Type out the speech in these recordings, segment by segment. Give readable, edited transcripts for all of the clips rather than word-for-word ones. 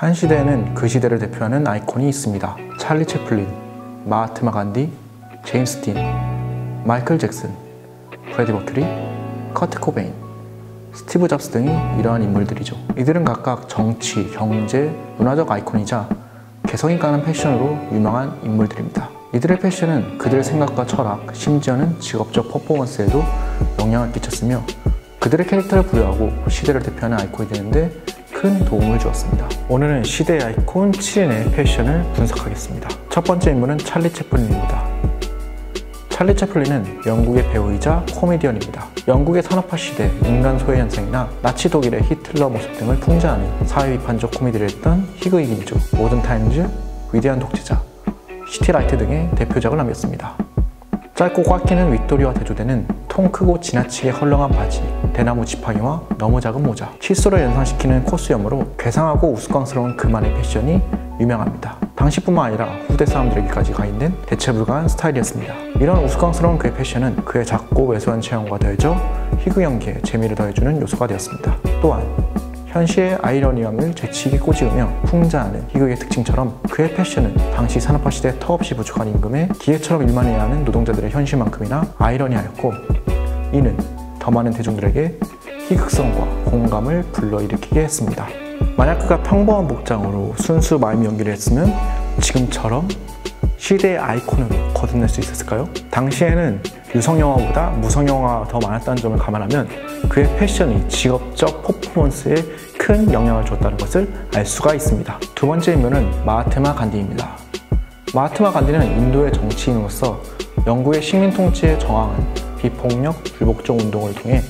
한 시대에는 그 시대를 대표하는 아이콘이 있습니다. 찰리 채플린, 마하트마 간디, 제임스 딘, 마이클 잭슨, 프레디 머큐리, 커트 코베인, 스티브 잡스 등이 이러한 인물들이죠. 이들은 각각 정치, 경제, 문화적 아이콘이자 개성이 강한 패션으로 유명한 인물들입니다. 이들의 패션은 그들의 생각과 철학, 심지어는 직업적 퍼포먼스에도 영향을 끼쳤으며 그들의 캐릭터를 부여하고 시대를 대표하는 아이콘이 되는데 큰 도움을 주었습니다. 오늘은 시대의 아이콘 7인의 패션을 분석하겠습니다. 첫 번째 인물은 찰리 채플린입니다. 찰리 채플린은 영국의 배우이자 코미디언입니다. 영국의 산업화 시대, 인간 소외 현상이나 나치 독일의 히틀러 모습 등을 풍자하는 사회 비판적 코미디를 했던 희극인이죠. 모던 타임즈, 위대한 독재자, 시티라이트 등의 대표작을 남겼습니다. 짧고 꽉 끼는 윗도리와 대조되는 통 크고 지나치게 헐렁한 바지, 대나무 지팡이와 너무 작은 모자, 칫솔을 연상시키는 코스염으로 괴상하고 우스꽝스러운 그만의 패션이 유명합니다. 당시뿐만 아니라 후대 사람들에게까지 가인된 대체 불가한 스타일이었습니다. 이런 우스꽝스러운 그의 패션은 그의 작고 왜소한 체형과 더해져 희극 연기에 재미를 더해주는 요소가 되었습니다. 또한 현시의 아이러니함을 재치있게 꼬집으며 풍자하는 희극의 특징처럼 그의 패션은 당시 산업화 시대 턱없이 부족한 임금에 기계처럼 일만 해야 하는 노동자들의 현실만큼이나 아이러니하였고, 이는 더 많은 대중들에게 희극성과 공감을 불러일으키게 했습니다. 만약 그가 평범한 복장으로 순수 마임 연기를 했으면 지금처럼 시대의 아이콘으로 거듭날 수 있었을까요? 당시에는 유성영화보다 무성영화가 더 많았다는 점을 감안하면 그의 패션이 직업적 퍼포먼스에 큰 영향을 줬다는 것을 알 수가 있습니다. 두 번째 인물은 마하트마 간디입니다. 마하트마 간디는 인도의 정치인으로서 영국의 식민 통치에 저항한 비폭력, 불복종 운동을 통해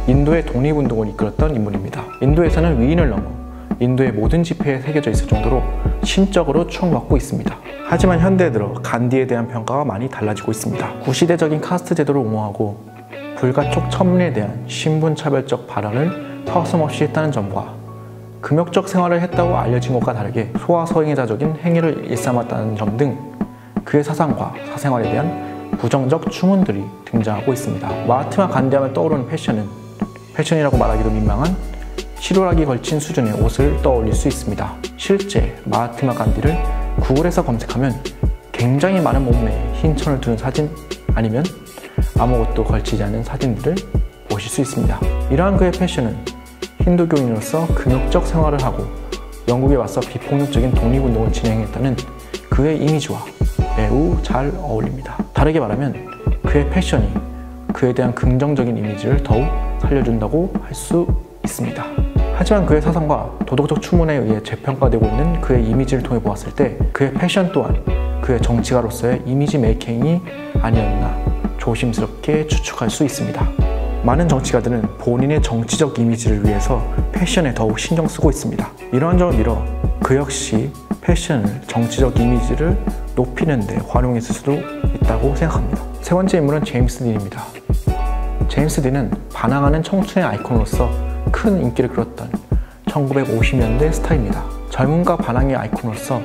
인도의 독립운동을 이끌었던 인물입니다. 인도에서는 위인을 넘어 인도의 모든 집회에 새겨져 있을 정도로 심적으로 추앙받고 있습니다. 하지만 현대에 들어 간디에 대한 평가가 많이 달라지고 있습니다. 구시대적인 카스트 제도를 옹호하고 불가촉 천문에 대한 신분차별적 발언을 서슴없이 했다는 점과 금욕적 생활을 했다고 알려진 것과 다르게 소아서행자적인 행위를 일삼았다는 점 등 그의 사상과 사생활에 대한 부정적 추문들이 등장하고 있습니다. 마하트마 간디하면 떠오르는 패션이라고 말하기도 민망한 실오락이 걸친 수준의 옷을 떠올릴 수 있습니다. 실제 마하트마 간디를 구글에서 검색하면 굉장히 많은 몸매에 흰 천을 두는 사진 아니면 아무것도 걸치지 않은 사진들을 보실 수 있습니다. 이러한 그의 패션은 힌두교인으로서 금욕적 생활을 하고 영국에 와서 비폭력적인 독립운동을 진행했다는 그의 이미지와 매우 잘 어울립니다. 다르게 말하면 그의 패션이 그에 대한 긍정적인 이미지를 더욱 살려준다고 할 수 있습니다. 하지만 그의 사상과 도덕적 추문에 의해 재평가되고 있는 그의 이미지를 통해 보았을 때 그의 패션 또한 그의 정치가로서의 이미지 메이킹이 아니었나 조심스럽게 추측할 수 있습니다. 많은 정치가들은 본인의 정치적 이미지를 위해서 패션에 더욱 신경 쓰고 있습니다. 이러한 점을 밀어 그 역시 패션을 정치적 이미지를 높이는 데 활용했을 수도 있다고 생각합니다. 세 번째 인물은 제임스 딘입니다. 제임스 딘은 반항하는 청춘의 아이콘으로서 큰 인기를 끌었던 1950년대 스타입니다. 젊음과 반항의 아이콘으로서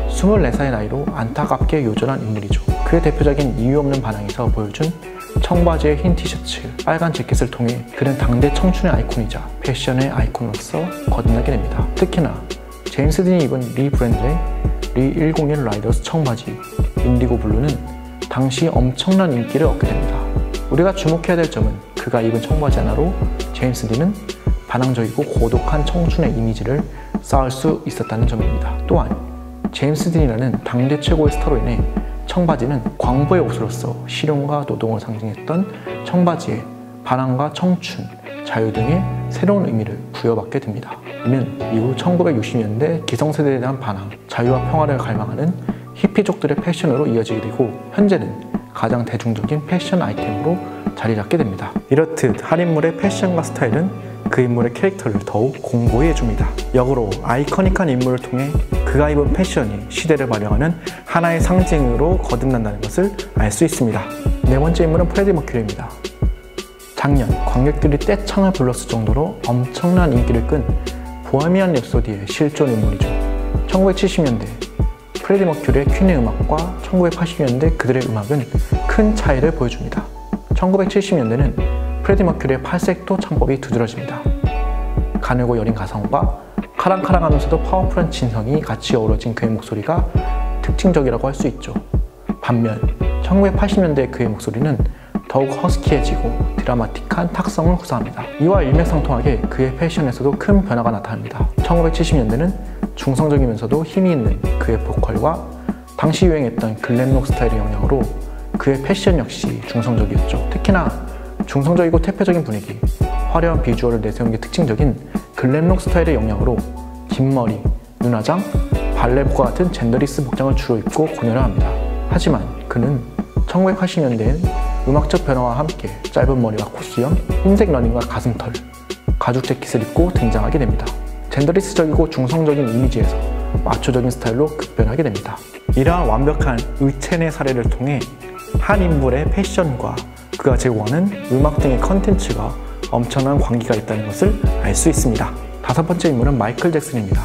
24살의 나이로 안타깝게 요절한 인물이죠. 그의 대표적인 이유 없는 반항에서 보여준 청바지의 흰 티셔츠, 빨간 재킷을 통해 그는 당대 청춘의 아이콘이자 패션의 아이콘으로서 거듭나게 됩니다. 특히나 제임스 딘이 입은 리 브랜드의 리 101 라이더스 청바지 인디고 블루는 당시 엄청난 인기를 얻게 됩니다. 우리가 주목해야 될 점은 그가 입은 청바지 하나로 제임스 딘은 반항적이고 고독한 청춘의 이미지를 쌓을 수 있었다는 점입니다. 또한 제임스 딘이라는 당대 최고의 스타로 인해 청바지는 광부의 옷으로서 실용과 노동을 상징했던 청바지에 반항과 청춘, 자유 등의 새로운 의미를 부여받게 됩니다. 이는 이후 1960년대 기성세대에 대한 반항, 자유와 평화를 갈망하는 히피족들의 패션으로 이어지게 되고 현재는 가장 대중적인 패션 아이템으로 자리 잡게 됩니다. 이렇듯 한 인물의 패션과 스타일은 그 인물의 캐릭터를 더욱 공고히 해줍니다. 역으로 아이코닉한 인물을 통해 그가 입은 패션이 시대를 반영하는 하나의 상징으로 거듭난다는 것을 알 수 있습니다. 네 번째 인물은 프레디 머큐리입니다. 작년 관객들이 떼창을 불렀을 정도로 엄청난 인기를 끈 보헤미안 랩소디의 실존 인물이죠. 1970년대 프레디 머큐리의 퀸의 음악과 1980년대 그들의 음악은 큰 차이를 보여줍니다. 1970년대는 프레디 머큐리의 팔색도 창법이 두드러집니다. 가늘고 여린 가성과 카랑카랑하면서도 파워풀한 진성이 같이 어우러진 그의 목소리가 특징적이라고 할 수 있죠. 반면 1980년대 그의 목소리는 더욱 허스키해지고 드라마틱한 탁성을 구사합니다. 이와 일맥상통하게 그의 패션에서도 큰 변화가 나타납니다. 1970년대는 중성적이면서도 힘이 있는 그의 보컬과 당시 유행했던 글램록 스타일의 영향으로 그의 패션 역시 중성적이었죠. 특히나 중성적이고 퇴폐적인 분위기, 화려한 비주얼을 내세우는 게 특징적인 글램록 스타일의 영향으로 긴 머리, 눈화장, 발레복과 같은 젠더리스 복장을 주로 입고 공연을 합니다. 하지만 그는 1980년대엔 음악적 변화와 함께 짧은 머리와 콧수염, 흰색 러닝과 가슴털, 가죽 재킷을 입고 등장하게 됩니다. 젠더리스적이고 중성적인 이미지에서 마초적인 스타일로 급변하게 됩니다. 이러한 완벽한 의체내 사례를 통해 한 인물의 패션과 그가 제공하는 음악 등의 컨텐츠가 엄청난 관계가 있다는 것을 알 수 있습니다. 다섯 번째 인물은 마이클 잭슨입니다.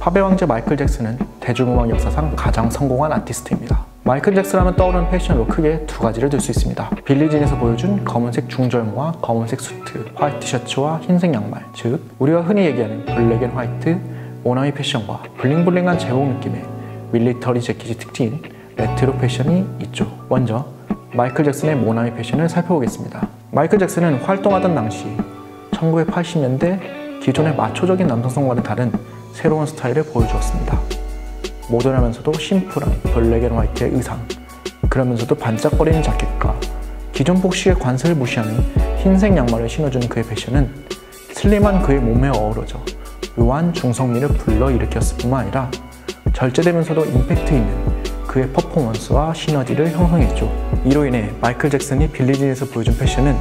팝의 왕자 마이클 잭슨은 대중음악 역사상 가장 성공한 아티스트입니다. 마이클 잭슨 하면 떠오르는 패션으로 크게 두 가지를 들 수 있습니다. 빌리진에서 보여준 검은색 중절모와 검은색 수트, 화이트 셔츠와 흰색 양말, 즉 우리가 흔히 얘기하는 블랙 앤 화이트 모나미 패션과 블링블링한 제복 느낌의 밀리터리 재킷이 특징인 레트로 패션이 있죠. 먼저 마이클 잭슨의 모나미 패션을 살펴보겠습니다. 마이클 잭슨은 활동하던 당시 1980년대 기존의 마초적인 남성성과는 다른 새로운 스타일을 보여주었습니다. 모던하면서도 심플한 블랙 앤 화이트의 의상, 그러면서도 반짝거리는 자켓과 기존 복식의 관세를 무시하는 흰색 양말을 신어주는 그의 패션은 슬림한 그의 몸에 어우러져 묘한 중성미를 불러일으켰을 뿐만 아니라 절제되면서도 임팩트 있는 그의 퍼포먼스와 시너지를 형성했죠. 이로 인해 마이클 잭슨이 빌리진에서 보여준 패션은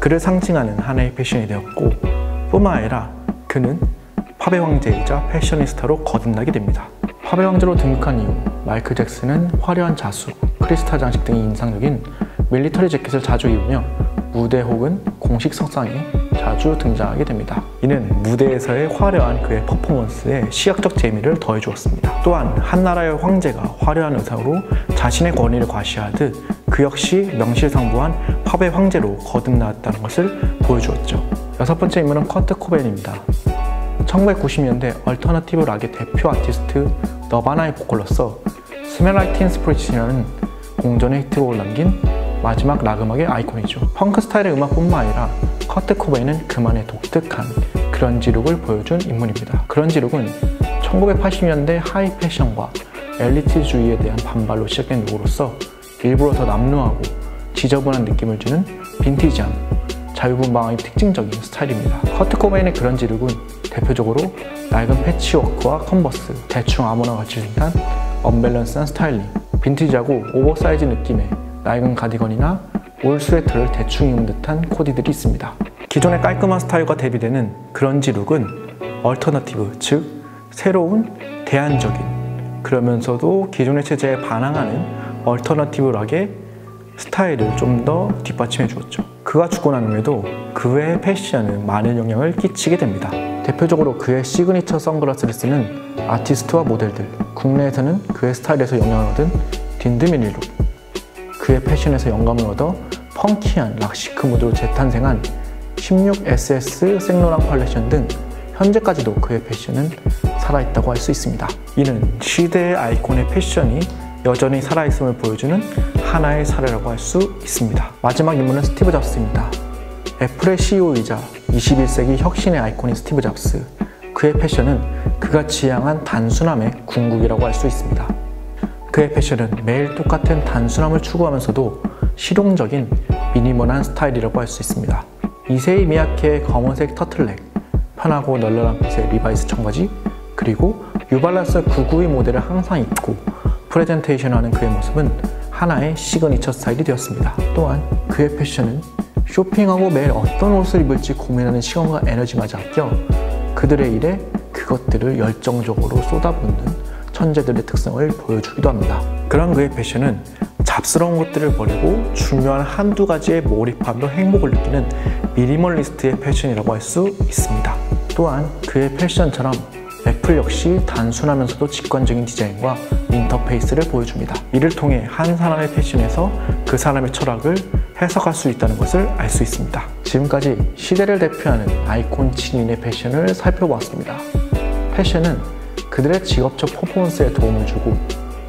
그를 상징하는 하나의 패션이 되었고 뿐만 아니라 그는 팝의 황제이자 패셔니스타로 거듭나게 됩니다. 팝의 왕자로 등극한 이후 마이클 잭슨은 화려한 자수, 크리스탈 장식 등이 인상적인 밀리터리 재킷을 자주 입으며 무대 혹은 공식 석상에 자주 등장하게 됩니다. 이는 무대에서의 화려한 그의 퍼포먼스에 시각적 재미를 더해주었습니다. 또한 한 나라의 황제가 화려한 의상으로 자신의 권위를 과시하듯 그 역시 명실상부한 팝의 황제로 거듭나왔다는 것을 보여주었죠. 여섯 번째 인물은 커트 코베인입니다. 1990년대 얼터너티브 락의 대표 아티스트 너바나의 보컬로서 스멜 라이크 틴 스피릿이라는 공전의 히트곡을 남긴 마지막 락 음악의 아이콘이죠. 펑크 스타일의 음악뿐만 아니라 커트 코베인은 그만의 독특한 그런지 룩을 보여준 인물입니다. 그런지 룩은 1980년대 하이 패션과 엘리트주의에 대한 반발로 시작된 룩으로서 일부러 더 남루하고 지저분한 느낌을 주는 빈티지함, 자유분방함이 특징적인 스타일입니다. 커트 코베인의 그런지 룩은 대표적으로 낡은 패치워크와 컨버스, 대충 아무나 같이 듯한 언밸런스한 스타일링, 빈티지하고 오버사이즈 느낌의 낡은 가디건이나 올 스웨터를 대충 입은 듯한 코디들이 있습니다. 기존의 깔끔한 스타일과 대비되는 그런지 룩은 얼터너티브, 즉 새로운 대안적인, 그러면서도 기존의 체제에 반항하는 얼터너티브 락의 스타일을 좀 더 뒷받침해 주었죠. 그가 죽고 난 후에도 그의 패션은 많은 영향을 끼치게 됩니다. 대표적으로 그의 시그니처 선글라스를 쓰는 아티스트와 모델들, 국내에서는 그의 스타일에서 영향을 얻은 딘드미니 룩, 그의 패션에서 영감을 얻어 펑키한 락시크 무드로 재탄생한 16SS 생로랑 팔레션 등 현재까지도 그의 패션은 살아있다고 할 수 있습니다. 이는 시대의 아이콘의 패션이 여전히 살아있음을 보여주는 하나의 사례라고 할 수 있습니다. 마지막 인물은 스티브 잡스입니다. 애플의 CEO이자 21세기 혁신의 아이콘인 스티브 잡스, 그의 패션은 그가 지향한 단순함의 궁극이라고 할 수 있습니다. 그의 패션은 매일 똑같은 단순함을 추구하면서도 실용적인 미니멀한 스타일이라고 할 수 있습니다. 이세이 미야케의 검은색 터틀넥, 편하고 널널한 핏의 리바이스 청바지, 그리고 뉴발란스 992 모델을 항상 입고 프레젠테이션하는 그의 모습은 하나의 시그니처 스타일이 되었습니다. 또한 그의 패션은 쇼핑하고 매일 어떤 옷을 입을지 고민하는 시간과 에너지마저 아껴 그들의 일에 그것들을 열정적으로 쏟아붓는 천재들의 특성을 보여주기도 합니다. 그런 그의 패션은 잡스러운 것들을 버리고 중요한 한두 가지에 몰입함으로 행복을 느끼는 미니멀리스트의 패션이라고 할 수 있습니다. 또한 그의 패션처럼 애플 역시 단순하면서도 직관적인 디자인과 인터페이스를 보여줍니다. 이를 통해 한 사람의 패션에서 그 사람의 철학을 해석할 수 있다는 것을 알 수 있습니다. 지금까지 시대를 대표하는 아이콘 7인의 패션을 살펴보았습니다. 패션은 그들의 직업적 퍼포먼스에 도움을 주고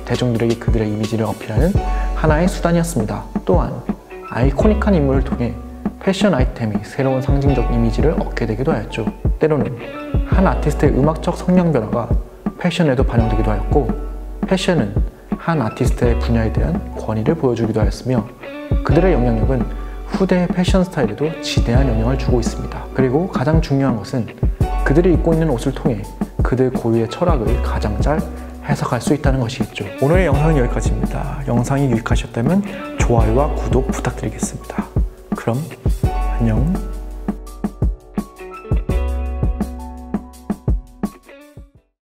대중들에게 그들의 이미지를 어필하는 하나의 수단이었습니다. 또한 아이코닉한 인물을 통해 패션 아이템이 새로운 상징적 이미지를 얻게 되기도 하였죠. 때로는 한 아티스트의 음악적 성향 변화가 패션에도 반영되기도 하였고, 패션은 한 아티스트의 분야에 대한 권위를 보여주기도 하였으며, 그들의 영향력은 후대의 패션 스타일에도 지대한 영향을 주고 있습니다. 그리고 가장 중요한 것은 그들이 입고 있는 옷을 통해 그들 고유의 철학을 가장 잘 해석할 수 있다는 것이겠죠. 오늘의 영상은 여기까지입니다. 영상이 유익하셨다면 좋아요와 구독 부탁드리겠습니다. 그럼 안녕.